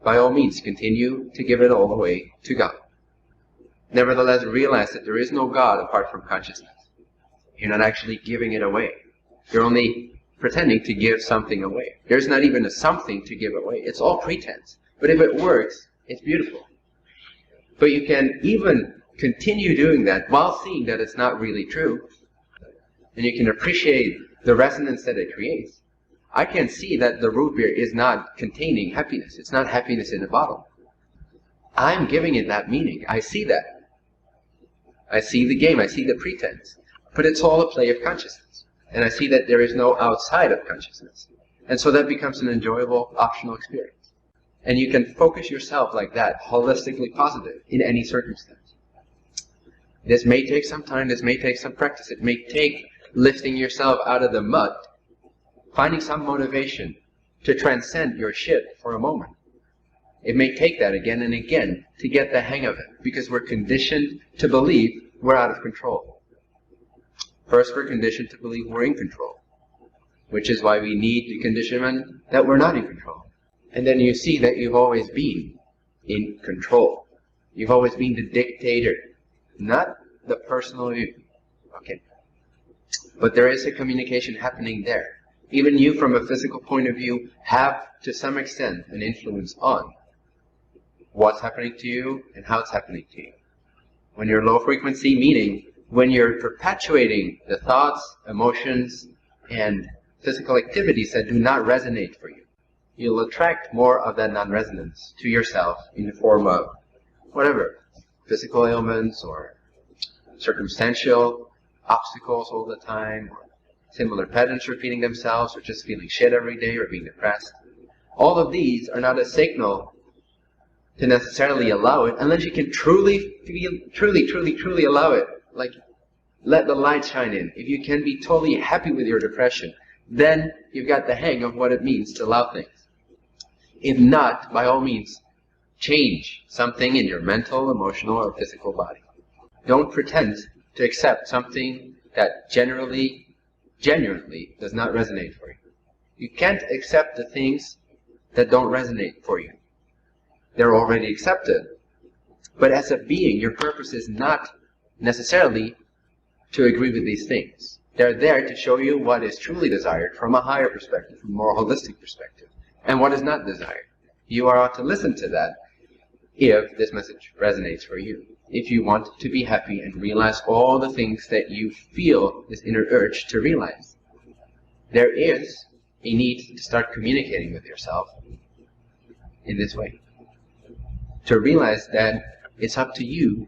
by all means continue to give it all away to God. Nevertheless, realize that there is no God apart from consciousness. You're not actually giving it away. You're only pretending to give something away. There's not even a something to give away. It's all pretense. But if it works, it's beautiful. But you can even continue doing that while seeing that it's not really true. And you can appreciate the resonance that it creates. I can see that the root beer is not containing happiness. It's not happiness in a bottle. I'm giving it that meaning. I see that. I see the game. I see the pretense. But it's all a play of consciousness. And I see that there is no outside of consciousness. And so that becomes an enjoyable, optional experience. And you can focus yourself like that, holistically positive, in any circumstance. This may take some time. This may take some practice. It may take lifting yourself out of the mud, finding some motivation to transcend your shit for a moment. It may take that again and again to get the hang of it, because we're conditioned to believe we're out of control. First, we're conditioned to believe we're in control, which is why we need the conditionment that we're not in control. And then you see that you've always been in control. You've always been the dictator, not the personal you. Okay. But there is a communication happening there. Even you, from a physical point of view, have to some extent an influence on what's happening to you and how it's happening to you. When you're low frequency, meaning when you're perpetuating the thoughts, emotions, and physical activities that do not resonate for you, you'll attract more of that non-resonance to yourself in the form of whatever, physical ailments or circumstantial obstacles all the time, or similar patterns repeating themselves, or just feeling shit every day, or being depressed. All of these are not a signal to necessarily allow it, unless you can truly feel, truly allow it. Like, let the light shine in. If you can be totally happy with your depression, then you've got the hang of what it means to allow things. If not, by all means, change something in your mental, emotional, or physical body. Don't pretend to accept something that genuinely does not resonate for you. You can't accept the things that don't resonate for you. They're already accepted. But as a being, your purpose is not necessarily to agree with these things. They're there to show you what is truly desired from a higher perspective, from a more holistic perspective, and what is not desired. You are ought to listen to that if this message resonates for you. If you want to be happy and realize all the things that you feel this inner urge to realize, there is a need to start communicating with yourself in this way. To realize that it's up to you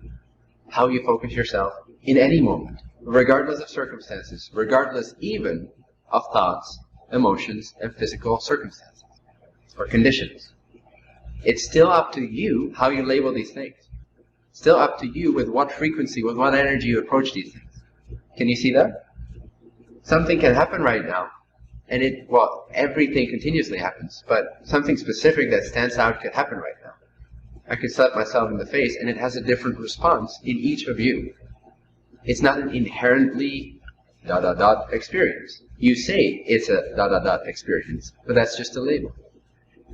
how you focus yourself in any moment, regardless of circumstances, regardless even of thoughts, emotions, and physical circumstances or conditions. It's still up to you how you label these things. Still up to you with what frequency, with what energy you approach these things. Can you see that? Something can happen right now, and everything continuously happens, but something specific that stands out could happen right now. I could slap myself in the face, and it has a different response in each of you. It's not an inherently ... experience. You say it's a ... experience, but that's just a label.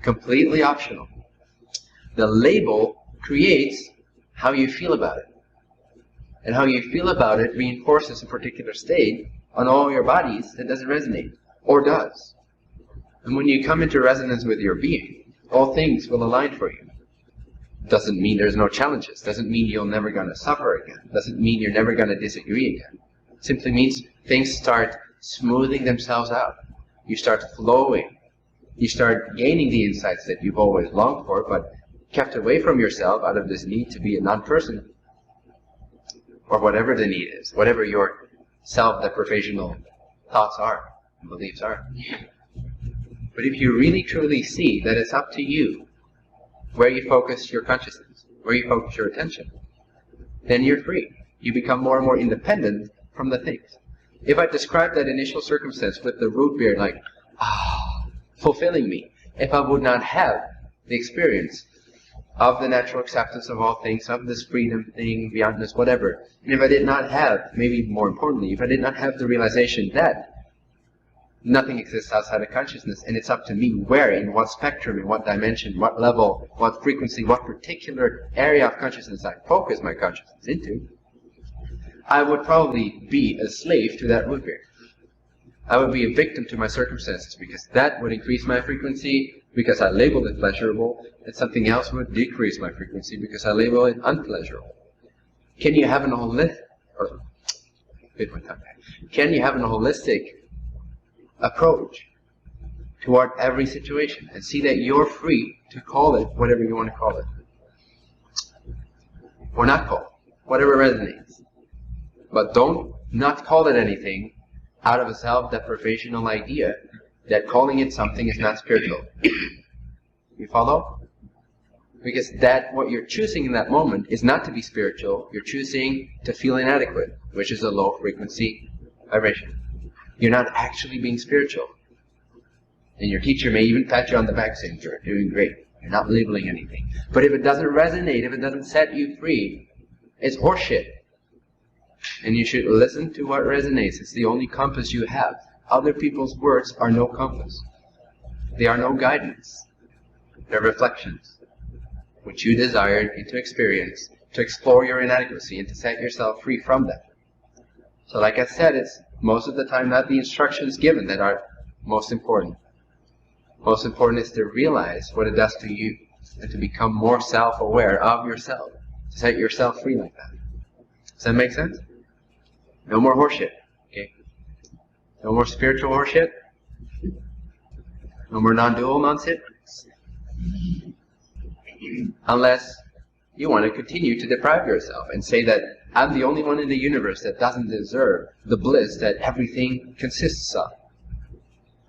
Completely optional. The label creates how you feel about it. And how you feel about it reinforces a particular state on all your bodies that doesn't resonate, or does. And when you come into resonance with your being, all things will align for you. Doesn't mean there's no challenges. Doesn't mean you're never going to suffer again. Doesn't mean you're never going to disagree again. It simply means things start smoothing themselves out. You start flowing. You start gaining the insights that you've always longed for, but kept away from yourself out of this need to be a non-person, or whatever the need is, whatever your self-deprivational thoughts are and beliefs are. But if you really truly see that it's up to you where you focus your consciousness, where you focus your attention, then you're free. You become more and more independent from the things. If I describe that initial circumstance with the root beer like, fulfilling me, if I would not have the experience of the natural acceptance of all things, of this freedom thing, beyondness, whatever, and if I did not have, maybe more importantly, if I did not have the realization that Nothing exists outside of consciousness, and it's up to me where, in what spectrum, in what dimension, what level, what frequency, what particular area of consciousness I focus my consciousness into, I would probably be a slave to that root beer. I would be a victim to my circumstances, because that would increase my frequency because I labeled it pleasurable, and something else would decrease my frequency because I label it unpleasurable. Can you have an holistic, approach toward every situation and see that you're free to call it whatever you want to call it, or not call it, whatever resonates, but don't not call it anything out of a self-deprivational idea that calling it something is not spiritual. You follow? Because that, what you're choosing in that moment is not to be spiritual. You're choosing to feel inadequate, which is a low frequency vibration. You're not actually being spiritual. And your teacher may even pat you on the back saying, you're doing great. You're not labeling anything. But if it doesn't resonate, if it doesn't set you free, it's horseshit. And you should listen to what resonates. It's the only compass you have. Other people's words are no compass. They are no guidance. They're reflections, which you desired into experience to explore your inadequacy and to set yourself free from that. So like I said, it's most of the time not the instructions given that are most important. Most important is to realize what it does to you and to become more self-aware of yourself, to set yourself free like that. Does that make sense? No more horseshit, okay? No more spiritual horseshit. No more non-dual nonsense. Unless you want to continue to deprive yourself and say that I'm the only one in the universe that doesn't deserve the bliss that everything consists of.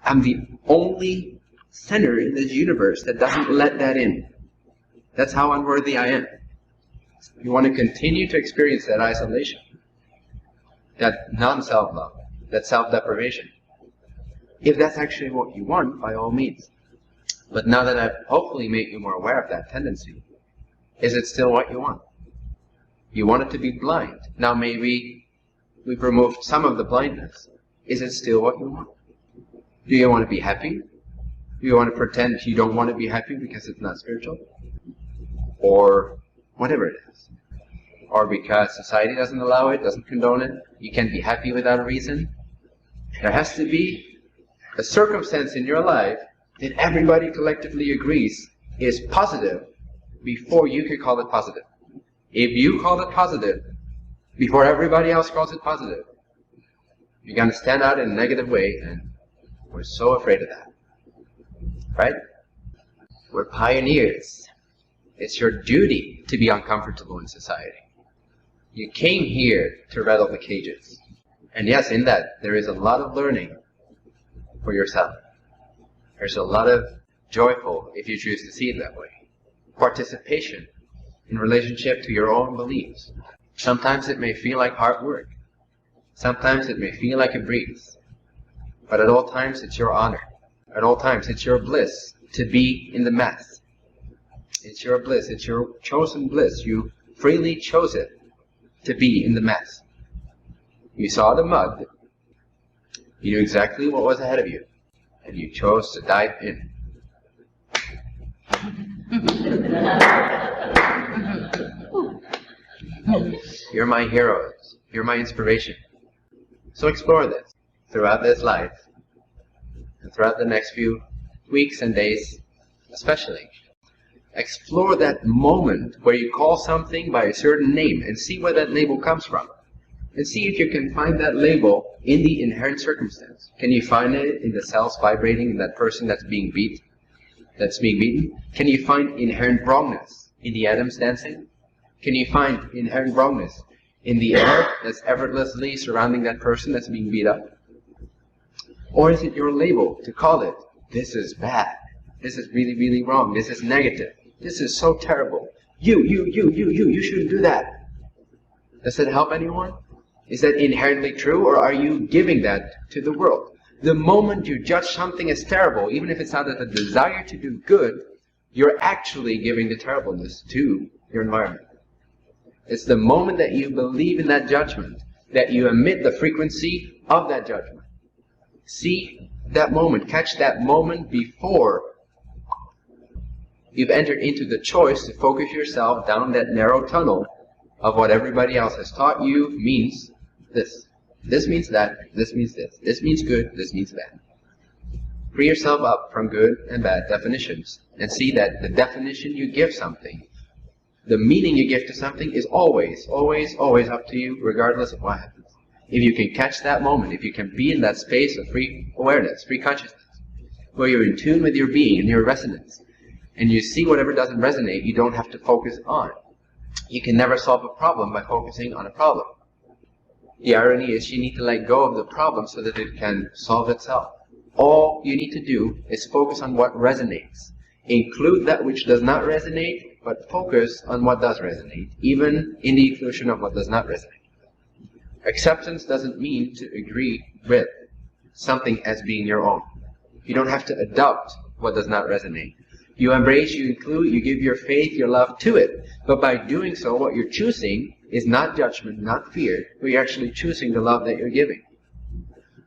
I'm the only center in this universe that doesn't let that in. That's how unworthy I am. You want to continue to experience that isolation, that non-self-love, that self-deprivation. If that's actually what you want, by all means. But now that I've hopefully made you more aware of that tendency, is it still what you want? You want it to be blind. Now maybe we've removed some of the blindness. Is it still what you want? Do you want to be happy? Do you want to pretend you don't want to be happy because it's not spiritual? Or whatever it is. Or because society doesn't allow it, doesn't condone it, you can't be happy without a reason. There has to be a circumstance in your life that everybody collectively agrees is positive before you can call it positive. If you call it positive before everybody else calls it positive, you're going to stand out in a negative way, and we're so afraid of that. Right? We're pioneers. It's your duty to be uncomfortable in society. You came here to rattle the cages. And yes, in that, there is a lot of learning for yourself. There's a lot of joyful, if you choose to see it that way, participation in relationship to your own beliefs. Sometimes it may feel like hard work. Sometimes it may feel like a breeze. But at all times, it's your honor. At all times, it's your bliss to be in the mess. It's your bliss. It's your chosen bliss. You freely chose it to be in the mess. You saw the mud. You knew exactly what was ahead of you. And you chose to dive in. You're my heroes. You're my inspiration. So explore this throughout this life and throughout the next few weeks and days especially. Explore that moment where you call something by a certain name and see where that label comes from. And see if you can find that label in the inherent circumstance. Can you find it in the cells vibrating in that person that's being beaten? Can you find inherent wrongness in the atoms dancing? Can you find inherent wrongness in the air that's effortlessly surrounding that person that's being beat up? Or is it your label to call it, this is bad, this is really, really wrong, this is negative, this is so terrible, you shouldn't do that. Does it help anyone? Is that inherently true, or are you giving that to the world? The moment you judge something as terrible, even if it's out of a desire to do good, you're actually giving the terribleness to your environment. It's the moment that you believe in that judgment, that you emit the frequency of that judgment. See that moment, catch that moment before you've entered into the choice to focus yourself down that narrow tunnel of what everybody else has taught you means this. This means that, this means this. This means good, this means bad. Free yourself up from good and bad definitions and see that the definition you give something, the meaning you give to something is always, always, always up to you regardless of what happens. If you can catch that moment, if you can be in that space of free awareness, free consciousness, where you're in tune with your being and your resonance, and you see whatever doesn't resonate, you don't have to focus on. You can never solve a problem by focusing on a problem. The irony is you need to let go of the problem so that it can solve itself. All you need to do is focus on what resonates. Include that which does not resonate, but focus on what does resonate, even in the inclusion of what does not resonate. Acceptance doesn't mean to agree with something as being your own. You don't have to adopt what does not resonate. You embrace, you include, you give your faith, your love to it. But by doing so, what you're choosing is not judgment, not fear, but you're actually choosing the love that you're giving.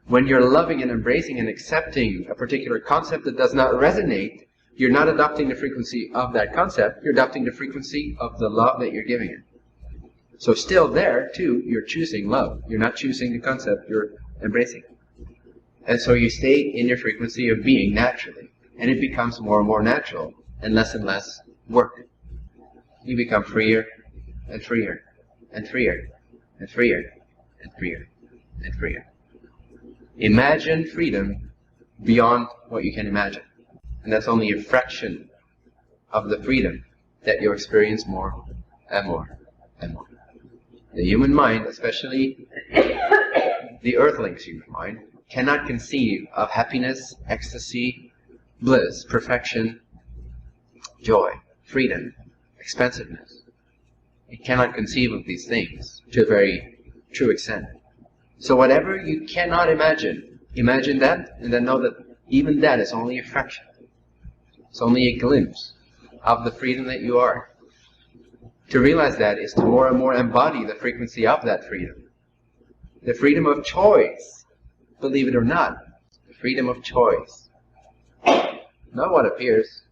When you're loving and embracing and accepting a particular concept that does not resonate, you're not adopting the frequency of that concept, you're adopting the frequency of the love that you're giving it. So still there, too, you're choosing love. You're not choosing the concept, you're embracing it. And so you stay in your frequency of being naturally. And it becomes more and more natural and less work. You become freer and freer and freer and freer and freer and freer. Imagine freedom beyond what you can imagine. And that's only a fraction of the freedom that you experience more and more and more. The human mind, especially the Earthling's human mind, cannot conceive of happiness, ecstasy, bliss, perfection, joy, freedom, expansiveness. It cannot conceive of these things to a very true extent. So whatever you cannot imagine, imagine that, and then know that even that is only a fraction. It's only a glimpse of the freedom that you are. To realize that is to more and more embody the frequency of that freedom. The freedom of choice, believe it or not, the freedom of choice. Not what appears.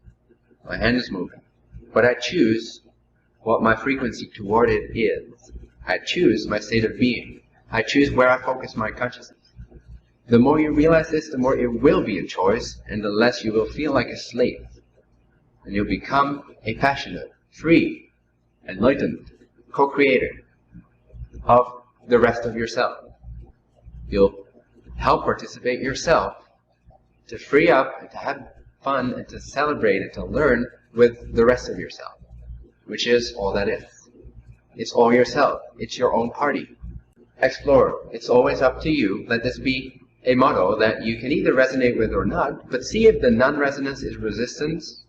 My hand is moving. But I choose what my frequency toward it is. I choose my state of being. I choose where I focus my consciousness. The more you realize this, the more it will be a choice, and the less you will feel like a slave. And you'll become a passionate, free, enlightened co-creator of the rest of yourself. You'll help participate yourself to free up and to have fun and to celebrate and to learn with the rest of yourself, which is all that is. It's all yourself. It's your own party. Explore. It's always up to you. Let this be a motto that you can either resonate with or not, but see if the non-resonance is resistance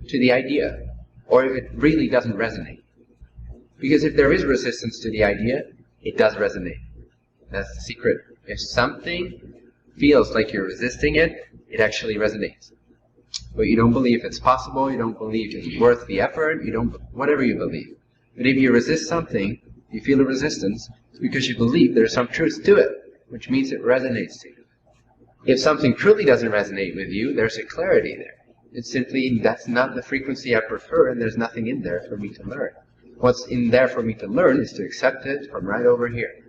to the idea, or if it really doesn't resonate. Because if there is resistance to the idea, it does resonate. That's the secret. If something feels like you're resisting it, it actually resonates. But you don't believe it's possible, you don't believe it's worth the effort, you don't, whatever you believe. But if you resist something, you feel a resistance, it's because you believe there's some truth to it, which means it resonates to you. If something truly doesn't resonate with you, there's a clarity there. It's simply, that's not the frequency I prefer, and there's nothing in there for me to learn. What's in there for me to learn is to accept it from right over here.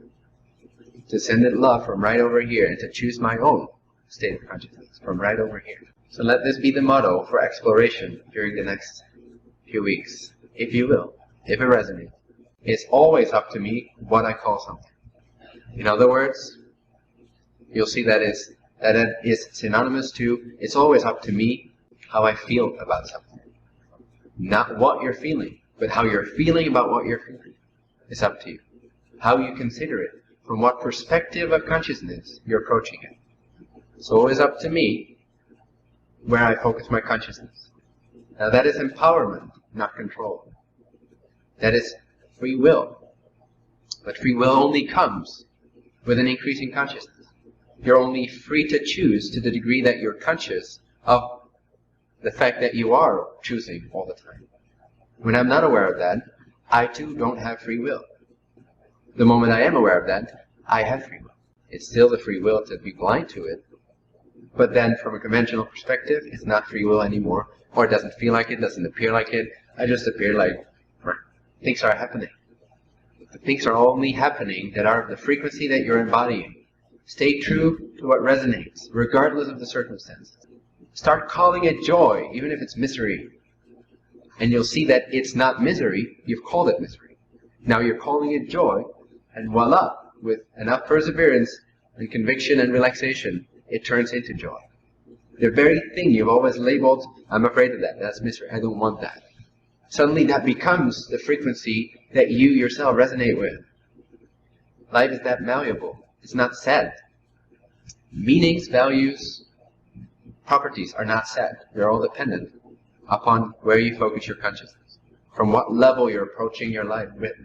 To send it love from right over here, and to choose my own state of consciousness from right over here. So let this be the motto for exploration during the next few weeks, if you will, if it resonates. It's always up to me what I call something. In other words, you'll see that it is synonymous to, it's always up to me how I feel about something. Not what you're feeling, but how you're feeling about what you're feeling. It's up to you. How you consider it, from what perspective of consciousness you're approaching it. It's always up to me where I focus my consciousness. Now that is empowerment, not control. That is free will. But free will only comes with an increasing consciousness. You're only free to choose to the degree that you're conscious of the fact that you are choosing all the time. When I'm not aware of that, I too don't have free will. The moment I am aware of that, I have free will. It's still the free will to be blind to it, But then from a conventional perspective, it's not free will anymore, or it doesn't feel like it, doesn't appear like it. I just appear like things are happening. The things are only happening that are of the frequency that you're embodying. Stay true to what resonates, regardless of the circumstances. Start calling it joy, even if it's misery. And you'll see that it's not misery, you've called it misery. Now you're calling it joy, and voila, with enough perseverance and conviction and relaxation, it turns into joy. The very thing you've always labeled, I'm afraid of that, that's misery, I don't want that. Suddenly that becomes the frequency that you yourself resonate with. Life is that malleable. It's not set. Meanings, values, properties are not set. They're all dependent upon where you focus your consciousness, from what level you're approaching your life with.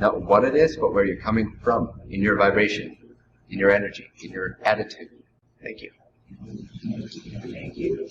Not what it is, but where you're coming from in your vibration, in your energy, in your attitude. Thank you. Thank you.